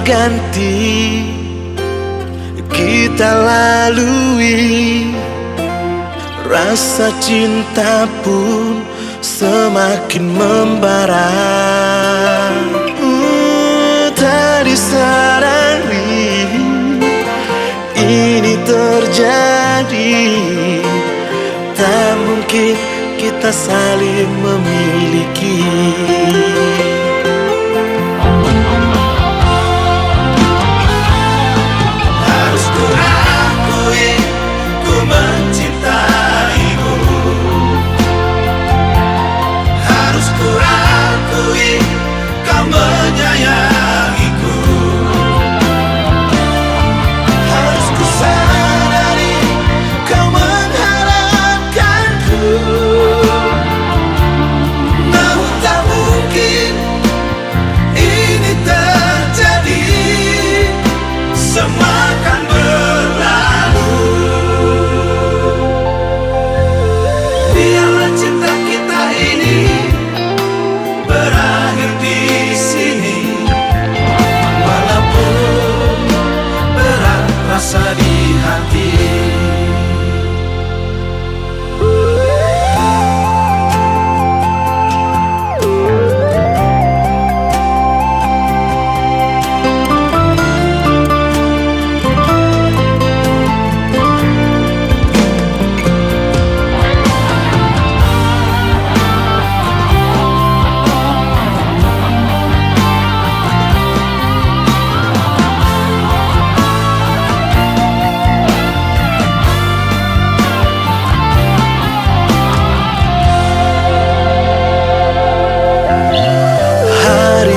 berganti kita lalui, rasa cinta pun semakin membara. Tak disadari ini terjadi, tak mungkin kita saling memiliki. Harus ku akui, ku mencintaimu. Harus ku akui, kau menyayangiku. Harus ku sadari, kau mengharapkanku. Namun tak mungkin ini terjadi, semua akan berlalu. Biarlah cinta kita ini berakhir di sini, walaupun berat rasa di hati.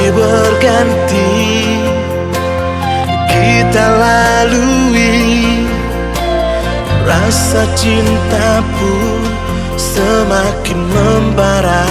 Berganti kita lalui, rasa cinta pun semakin membara.